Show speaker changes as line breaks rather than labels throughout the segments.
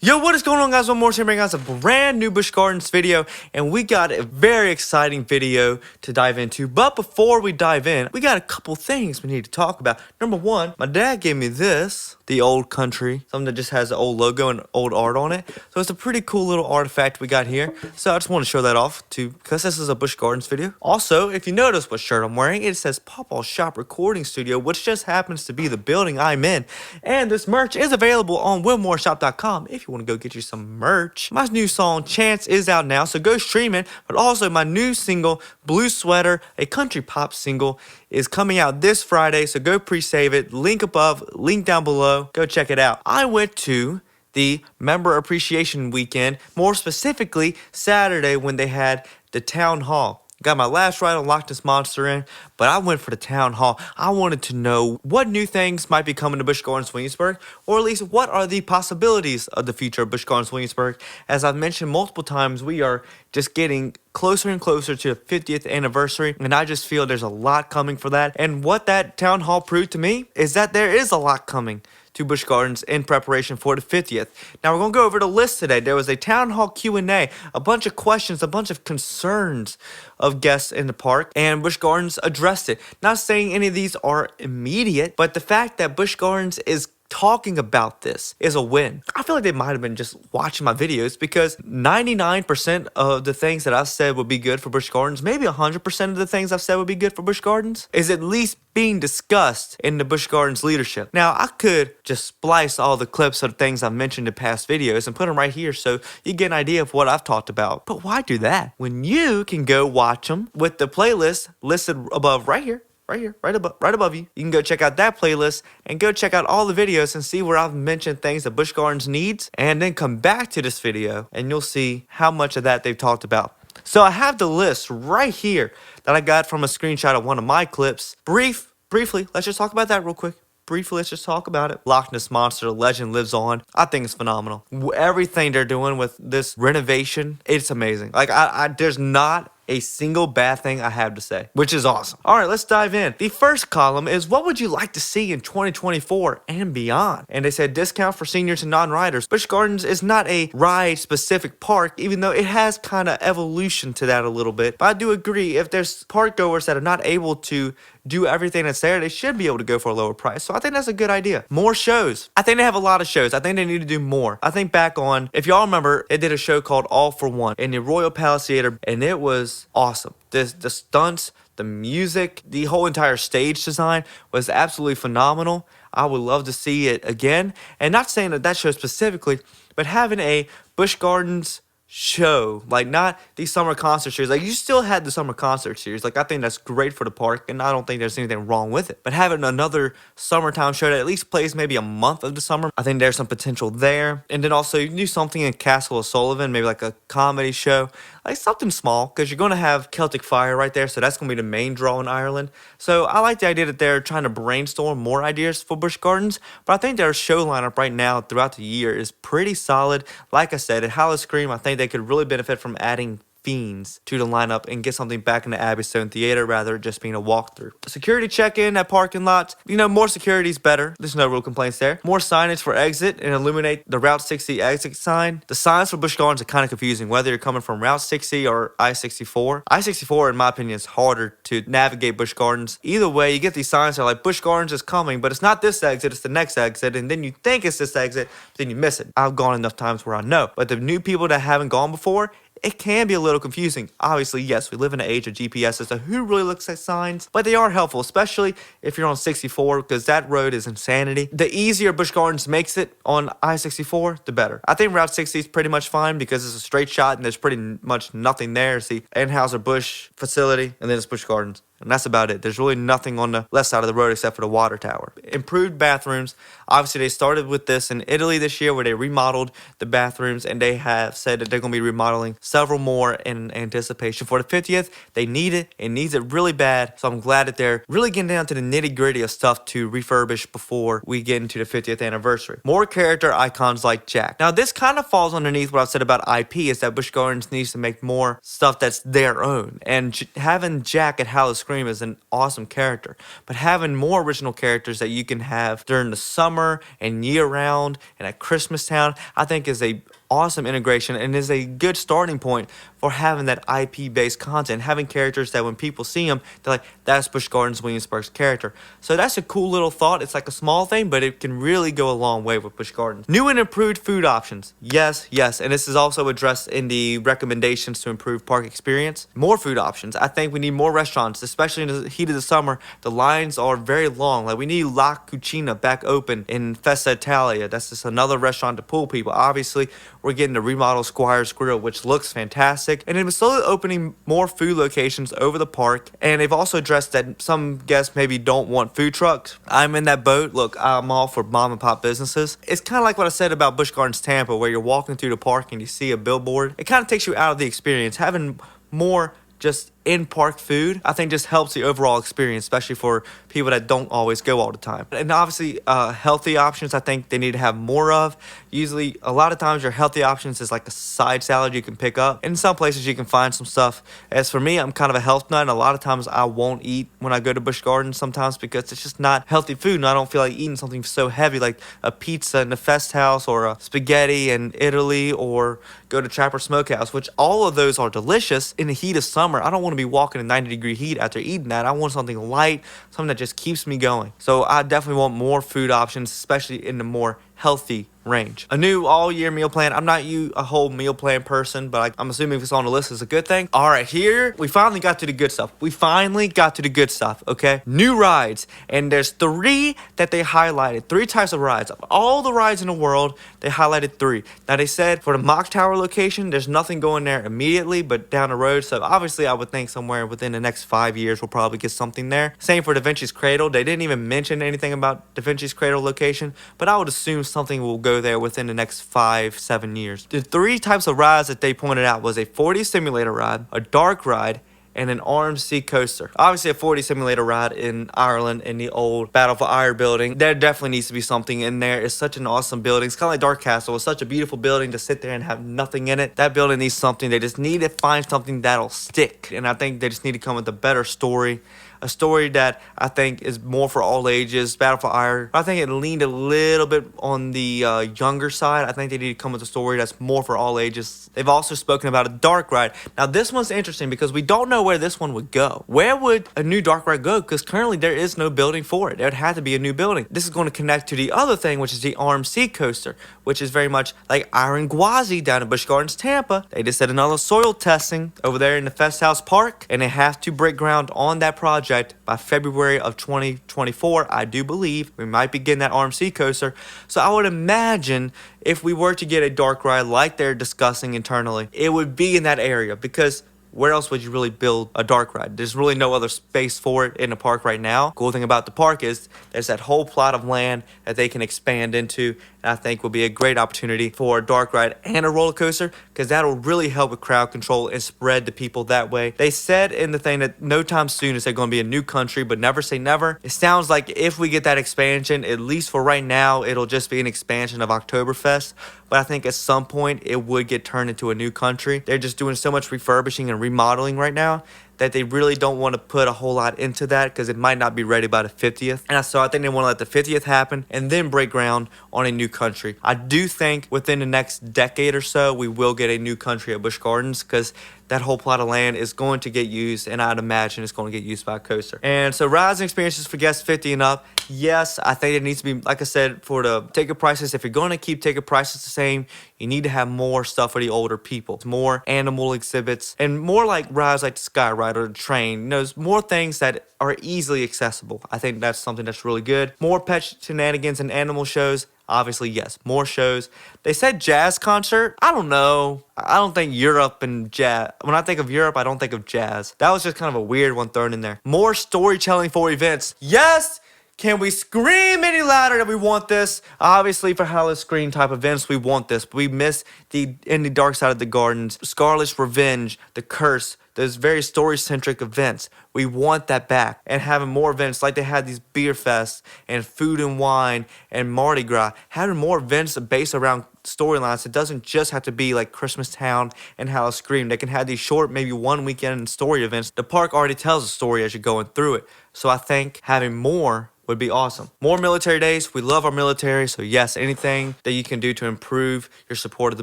Yo, what is going on, guys? One more time bringing us a brand new Busch Gardens video, and we got a very exciting video to dive into. But before we dive in, we got a couple things we need to talk about. Number one, my dad gave me this, the old country, something that just has the old logo and old art on it. So it's a pretty cool little artifact we got here. So I just want to show that off too, because this is a Busch Gardens video. Also, if you notice what shirt I'm wearing, it says Pawpaw Shop Recording Studio, which just happens to be the building I'm in. And this merch is available on WillMooreShop.com if you want to go get you some merch. My new song Chance is out now, so go stream it. But also my new single Blue Sweater, a country pop single, is coming out this Friday, so go pre-save it. Link above, link down below. Go check it out. I went to the Member Appreciation Weekend, more specifically Saturday when they had the town hall. Got my last ride on Loch Ness Monster in, but I went for the town hall. I wanted to know what new things might be coming to Busch Gardens Williamsburg, or at least what are the possibilities of the future of Busch Gardens Williamsburg. As I've mentioned multiple times, we are just getting closer and closer to the 50th anniversary, and I just feel there's a lot coming for that. And what that town hall proved to me is that there is a lot coming to Busch Gardens in preparation for the 50th. Now we're going to go over the list today. There was a town hall Q&A, a bunch of questions, a bunch of concerns of guests in the park, and Busch Gardens addressed it. Not saying any of these are immediate, but the fact that Busch Gardens is talking about this is a win. I feel like they might have been just watching my videos, because 99% of the things that I've said would be good for Busch Gardens, maybe 100% of the things I've said would be good for Busch Gardens, is at least being discussed in the Busch Gardens leadership. Now, I could just splice all the clips of the things I've mentioned in past videos and put them right here so you get an idea of what I've talked about. But why do that when you can go watch them with the playlist listed above right here? Right above you. You can go check out that playlist and go check out all the videos and see where I've mentioned things that Busch Gardens needs, and then come back to this video and you'll see how much of that they've talked about. So I have the list right here that I got from a screenshot of one of my clips. Briefly, let's just talk about that real quick. Let's just talk about it. Loch Ness Monster, the legend lives on. I think it's phenomenal. Everything they're doing with this renovation, it's amazing. Like, there's not a single bad thing I have to say, which is awesome. All right, let's dive in. The first column is, what would you like to see in 2024 and beyond? And they said discount for seniors and non-riders. Busch Gardens is not a ride-specific park, even though it has kind of evolution to that a little bit. But I do agree, if there's park goers that are not able to do everything that's there, they should be able to go for a lower price. So I think that's a good idea. More shows. I think they have a lot of shows. I think they need to do more. I think back on, if y'all remember, it did a show called All for One in the Royal Palace Theater, and it was awesome. The stunts, the music, the whole entire stage design was absolutely phenomenal. I would love to see it again. And not saying that show specifically, but having a Busch Gardens show, like not these summer concert series. Like, you still had the summer concert series. Like, I think that's great for the park, and I don't think there's anything wrong with it. But having another summertime show that at least plays maybe a month of the summer, I think there's some potential there. And then also, you can do something in Castle of Sullivan, maybe like a comedy show, like something small, because you're going to have Celtic Fire right there, so that's going to be the main draw in Ireland. So I like the idea that they're trying to brainstorm more ideas for Busch Gardens, but I think their show lineup right now throughout the year is pretty solid. Like I said, at Howl-O-Scream, I think they could really benefit from adding Fiends to the lineup and get something back in the Abbey Stone Theater rather than just being a walkthrough. Security check-in at parking lots. You know, more security is better. There's no real complaints there. More signage for exit and illuminate the Route 60 exit sign. The signs for Busch Gardens are kind of confusing, whether you're coming from Route 60 or I-64. I-64, in my opinion, is harder to navigate Busch Gardens. Either way, you get these signs that are like, Busch Gardens is coming, but it's not this exit, it's the next exit, and then you think it's this exit, but then you miss it. I've gone enough times where I know. But the new people that haven't gone before, it can be a little confusing. Obviously, yes, we live in an age of GPSs, so who really looks at signs? But they are helpful, especially if you're on 64, because that road is insanity. The easier Busch Gardens makes it on I-64, the better. I think Route 60 is pretty much fine because it's a straight shot and there's pretty much nothing there. It's the Anheuser-Busch facility, and then it's Busch Gardens. And that's about it. There's really nothing on the left side of the road except for the water tower. Improved bathrooms. Obviously, they started with this in Italy this year where they remodeled the bathrooms, and they have said that they're going to be remodeling several more in anticipation for the 50th. They need it. It needs it really bad. So I'm glad that they're really getting down to the nitty-gritty of stuff to refurbish before we get into the 50th anniversary. More character icons like Jack. Now, this kind of falls underneath what I've said about IP, is that Busch Gardens needs to make more stuff that's their own. And having Jack at Howl-O-Scream Scream is an awesome character. But having more original characters that you can have during the summer and year round and at Christmas Town, I think is a awesome integration and is a good starting point for having that IP based content, having characters that when people see them, they're like, that's Busch Gardens Williamsburg's character. So that's a cool little thought. It's like a small thing, but it can really go a long way with Busch Gardens. New and improved food options. Yes, and this is also addressed in the recommendations to improve park experience. More food options. I think we need more restaurants, especially in the heat of the summer. The lines are very long. Like, we need La Cucina back open in Festa Italia. That's just another restaurant to pull people. Obviously, we're getting the remodeled Squire's Grill, which looks fantastic. And it was slowly opening more food locations over the park. And they've also addressed that some guests maybe don't want food trucks. I'm in that boat. Look, I'm all for mom and pop businesses. It's kind of like what I said about Busch Gardens Tampa, where you're walking through the park and you see a billboard. It kind of takes you out of the experience. Having more just in-park food, I think, just helps the overall experience, especially for people that don't always go all the time. And obviously, healthy options, I think they need to have more of. Usually, a lot of times, your healthy options is like a side salad you can pick up. In some places, you can find some stuff. As for me, I'm kind of a health nut, and a lot of times I won't eat when I go to Busch Gardens sometimes because it's just not healthy food, and I don't feel like eating something so heavy like a pizza in the Fest House or a spaghetti in Italy or go to Trapper Smokehouse, which all of those are delicious in the heat of summer. I don't want to be walking in 90-degree heat after eating that. I want something light, something that just keeps me going. So I definitely want more food options, especially in the more healthy range. A new all-year meal plan. I'm not a whole meal plan person, but I'm assuming if it's on the list, it's a good thing. All right, here we finally got to the good stuff. Okay, new rides, and there's 3 that they highlighted. 3 types of rides. Of all the rides in the world, they highlighted 3. Now they said for the Mock Tower location, there's nothing going there immediately, but down the road. So obviously, I would think somewhere within the next 5 years, we'll probably get something there. Same for Da Vinci's Cradle. They didn't even mention anything about Da Vinci's Cradle location, but I would assume something will go there within the next 5-7 years. The 3 types of rides that they pointed out was a 4D simulator ride, a dark ride, and an RMC coaster. Obviously, a 4D simulator ride in Ireland in the old Battle for Ire building. There definitely needs to be something in there. It's such an awesome building. It's kind of like Dark Castle. It's such a beautiful building to sit there and have nothing in it. That building needs something. They just need to find something that'll stick. And I think they just need to come with a better story. A story that I think is more for all ages. Battle for Ire, I think it leaned a little bit on the younger side. I think they need to come with a story that's more for all ages. They've also spoken about a dark ride. Now this one's interesting because we don't know where this one would go. Where would a new dark ride go? Because currently there is no building for it. There would have to be a new building. This is going to connect to the other thing, which is the RMC coaster, which is very much like Iron Gwazi down in Busch Gardens, Tampa. They just did another soil testing over there in the Fest House Park, and they have to break ground on that project by February of 2024. I do believe we might be getting that RMC coaster. So I would imagine if we were to get a dark ride like they're discussing internally, it would be in that area, because where else would you really build a dark ride? There's really no other space for it in the park right now. Cool thing about the park is there's that whole plot of land that they can expand into, and I think will be a great opportunity for a dark ride and a roller coaster, because that'll really help with crowd control and spread the people that way. They said in the thing that no time soon is there going to be a new country, but never say never. It sounds like if we get that expansion, at least for right now, it'll just be an expansion of Oktoberfest. But I think at some point it would get turned into a new country. They're just doing so much refurbishing and remodeling right now that they really don't want to put a whole lot into that, because it might not be ready by the 50th. And so I think they want to let the 50th happen and then break ground on a new country. I do think within the next decade or so, we will get a new country at Busch Gardens, because that whole plot of land is going to get used, and I'd imagine it's going to get used by a coaster. And so rides and experiences for guests 50 and up. Yes, I think it needs to be, like I said, for the ticket prices. If you're going to keep ticket prices the same, you need to have more stuff for the older people. More animal exhibits and more like rides like the Sky Ride or the train. You know, there's more things that are easily accessible. I think that's something that's really good. More pet shenanigans and animal shows. Obviously, yes, more shows. They said jazz concert. I don't know. I don't think Europe and jazz. When I think of Europe, I don't think of jazz. That was just kind of a weird one thrown in there. More storytelling for events. Yes! Can we scream any louder that we want this? Obviously, for Halloween Screen type events, we want this. But we miss the In the Dark Side of the Gardens, Scarlet's Revenge, The Curse, those very story-centric events. We want that back, and having more events like they had these beer fests and food and wine and Mardi Gras, having more events based around storylines. It doesn't just have to be like Christmas Town and Howl Scream. They can have these short, maybe one weekend story events. The park already tells a story as you're going through it. So I think having more would be awesome. More military days. We love our military. So yes, anything that you can do to improve your support of the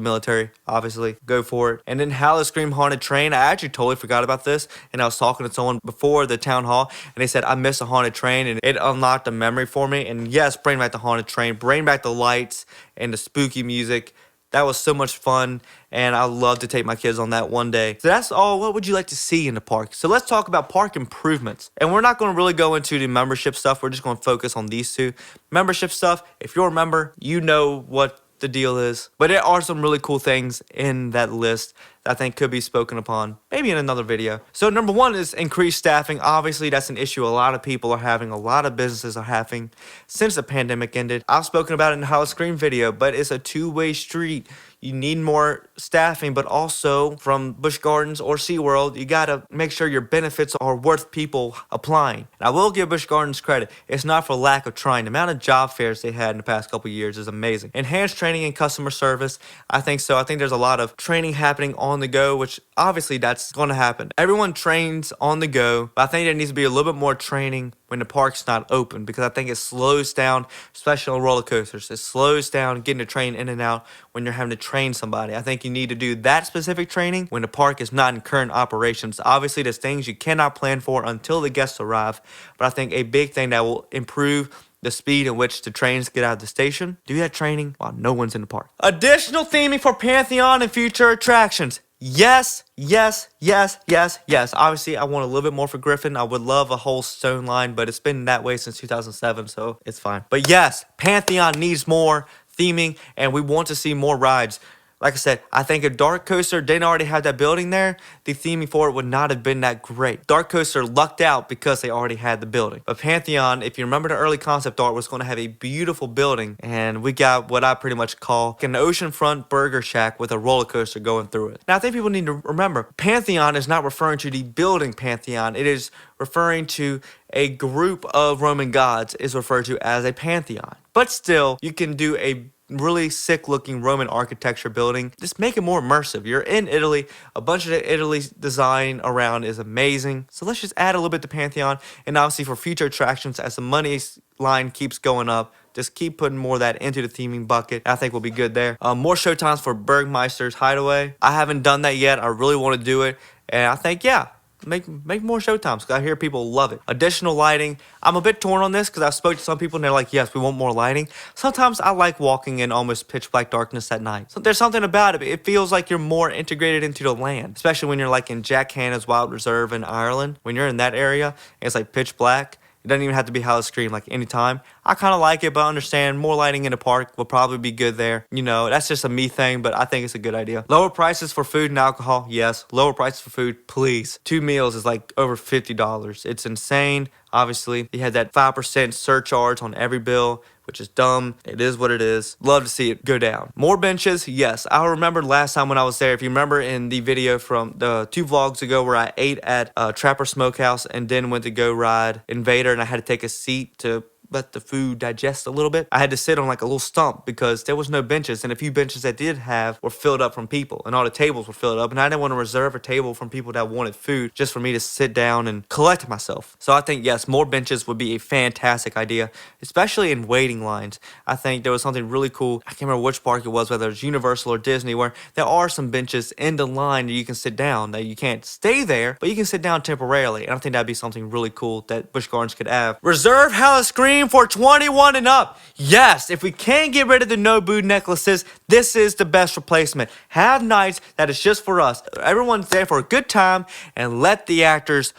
military, obviously, go for it. And then Howl Scream Haunted Train. I actually totally forgot about this. And I was talking to someone before the town hall, and they said, I miss a haunted train. And it unlocked a memory for me. And yes, bring back the haunted train. Bring back the lights and the spooky music. That was so much fun, and I'd love to take my kids on that one day. So that's all. What would you like to see in the park? So let's talk about park improvements. And we're not going to really go into the membership stuff. We're just going to focus on these two. Membership stuff, if you're a member, you know what the deal is. But there are some really cool things in that list that I think could be spoken upon, maybe in another video. So number one is increased staffing. Obviously, that's an issue a lot of people are having, a lot of businesses are having since the pandemic ended. I've spoken about it in the Howl Scream video, but it's a two-way street. You need more staffing, but also from Busch Gardens or SeaWorld, you gotta make sure your benefits are worth people applying. And I will give Busch Gardens credit. It's not for lack of trying. The amount of job fairs they had in the past couple years is amazing. Enhanced training and customer service, I think so. I think there's a lot of training happening on the go, which obviously that's going to happen. Everyone trains on the go, but I think there needs to be a little bit more training when the park's not open, because I think it slows down, especially on roller coasters. It slows down getting the train in and out when you're having to train somebody. I think you need to do that specific training when the park is not in current operations. Obviously, there's things you cannot plan for until the guests arrive, but I think a big thing that will improve the speed at which the trains get out of the station, do that training while no one's in the park. Additional theming for Pantheon and future attractions. Yes, yes, yes, yes, yes. Obviously, I want a little bit more for Griffin. I would love a whole stone line, but it's been that way since 2007, so it's fine. But yes, Pantheon needs more theming, and we want to see more rides. Like I said, I think a Dark Coaster didn't already have that building there, the theming for it would not have been that great. Dark Coaster lucked out because they already had the building. But Pantheon, if you remember the early concept art, was going to have a beautiful building. And we got what I pretty much call an oceanfront burger shack with a roller coaster going through it. Now, I think people need to remember, Pantheon is not referring to the building Pantheon. It is referring to a group of Roman gods is referred to as a pantheon. But still, you can do a really sick looking Roman architecture building. Just make it more immersive. You're in Italy. A bunch of the Italy's design around is amazing. So let's just add a little bit to Pantheon. And obviously for future attractions, as the money line keeps going up, just keep putting more of that into the theming bucket. I think we'll be good there. More showtimes for Bergmeister's Hideaway. I haven't done that yet. I really want to do it. And I think, yeah, Make more showtimes, because I hear people love it. Additional lighting. I'm a bit torn on this because I've spoken to some people and they're like, yes, we want more lighting. Sometimes I like walking in almost pitch black darkness at night. So there's something about it. It feels like you're more integrated into the land, especially when you're like in Jack Hanna's Wild Reserve in Ireland. When you're in that area and it's like pitch black, it doesn't even have to be Howl Scream like anytime. I kind of like it, but I understand more lighting in the park will probably be good there. You know, that's just a me thing, but I think it's a good idea. Lower prices for food and alcohol. Yes, lower prices for food, please. 2 meals is like over $50. It's insane. Obviously, you had that 5% surcharge on every bill, which is dumb. It is what it is. Love to see it go down. More benches, yes. I remember last time when I was there, if you remember in the video from the 2 vlogs ago where I ate at Trapper Smokehouse and then went to go ride Invader, and I had to take a seat to let the food digest a little bit. I had to sit on like a little stump because there was no benches, and a few benches that did have were filled up from people, and all the tables were filled up, and I didn't want to reserve a table from people that wanted food just for me to sit down and collect myself. So I think, yes, more benches would be a fantastic idea, especially in waiting lines. I think there was something really cool. I can't remember which park it was, whether it's Universal or Disney, where there are some benches in the line that you can sit down, that you can't stay there, but you can sit down temporarily, and I think that'd be something really cool that Busch Gardens could have. Reserve Howl Scream for 21 and up. Yes, if we can't get rid of the Nobu necklaces, this is the best replacement. Have nights that is just for us. Everyone's there for a good time, and let the actors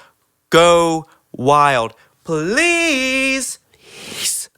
go wild. Please.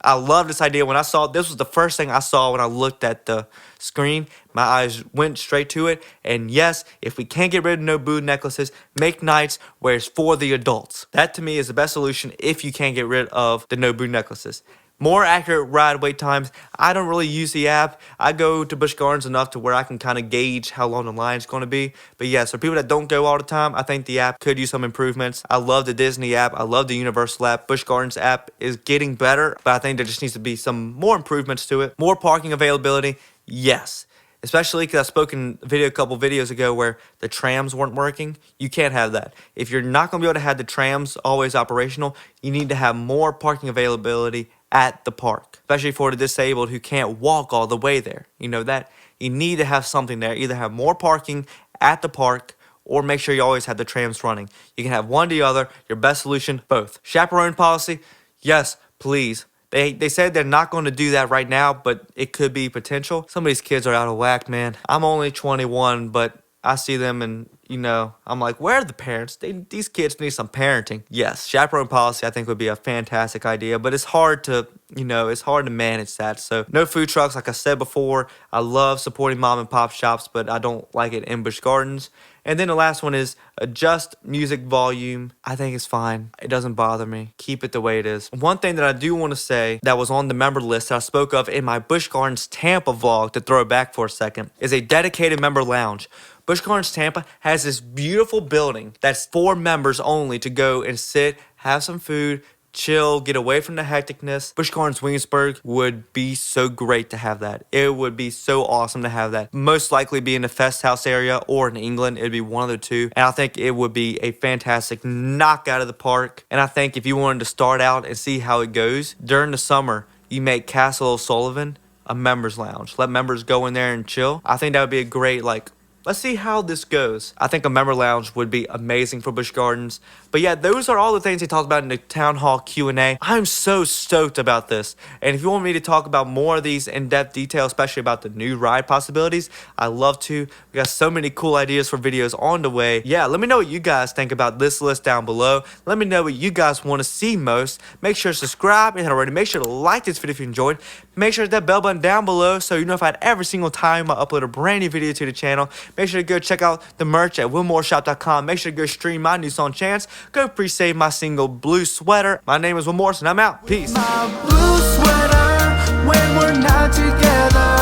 I love this idea. When I saw this was the first thing I saw when I looked at the screen. My eyes went straight to it. And yes, if we can't get rid of Nobu necklaces, make nights where it's for the adults. That to me is the best solution if you can't get rid of the Nobu necklaces. more accurate ride wait times. I don't really use the app. I go to Busch Gardens enough to where I can kind of gauge how long the line's going to be. But yeah, so people that don't go all the time, I think the app could use some improvements. I love the Disney app. I love the Universal app. Busch Gardens app is getting better, but I think there just needs to be some more improvements to it. More parking availability, yes. Especially because I spoke in a video a couple videos ago where the trams weren't working. You can't have that. If you're not going to be able to have the trams always operational, you need to have more parking availability at the park. Especially for the disabled who can't walk all the way there. You know that? You need to have something there. Either have more parking at the park or make sure you always have the trams running. You can have one or the other. Your best solution, both. Chaperone policy, yes, please. They said they're not going to do that right now, but it could be potential. Some of these kids are out of whack, man. I'm only 21, but I see them and, you know, I'm like, where are the parents? These kids need some parenting. Yes, chaperone policy I think would be a fantastic idea, but it's hard to, you know, it's hard to manage that. So no food trucks, like I said before. I love supporting mom and pop shops, but I don't like it in Busch Gardens. And then the last one is adjust music volume. I think it's fine. It doesn't bother me. Keep it the way it is. One thing that I do want to say that was on the member list that I spoke of in my Busch Gardens Tampa vlog, to throw it back for a second, is a dedicated member lounge. Busch Gardens Tampa has this beautiful building that's for members only to go and sit, have some food, chill, get away from the hecticness. Busch Gardens Williamsburg would be so great to have that. It would be so awesome to have that. Most likely be in the Fest House area or in England. It'd be one of the two. And I think it would be a fantastic knockout of the park. And I think if you wanted to start out and see how it goes, during the summer, you make Castle O'Sullivan a members lounge. Let members go in there and chill. I think that would be a great, like, let's see how this goes. I think a member lounge would be amazing for Busch Gardens. But yeah, those are all the things they talked about in the Town Hall Q&A. I'm so stoked about this. And if you want me to talk about more of these in-depth details, especially about the new ride possibilities, I love to. We got so many cool ideas for videos on the way. Yeah, let me know what you guys think about this list down below. Let me know what you guys want to see most. Make sure to subscribe if you haven't already. Make sure to like this video if you enjoyed. Make sure to hit that bell button down below so you're notified every single time I upload a brand new video to the channel. Make sure to go check out the merch at willmoreshop.com. Make sure to go stream my new song Chance. Go pre-save my single Blue Sweater. My name is Will Morris and I'm out. Peace. My blue sweater when we're not together.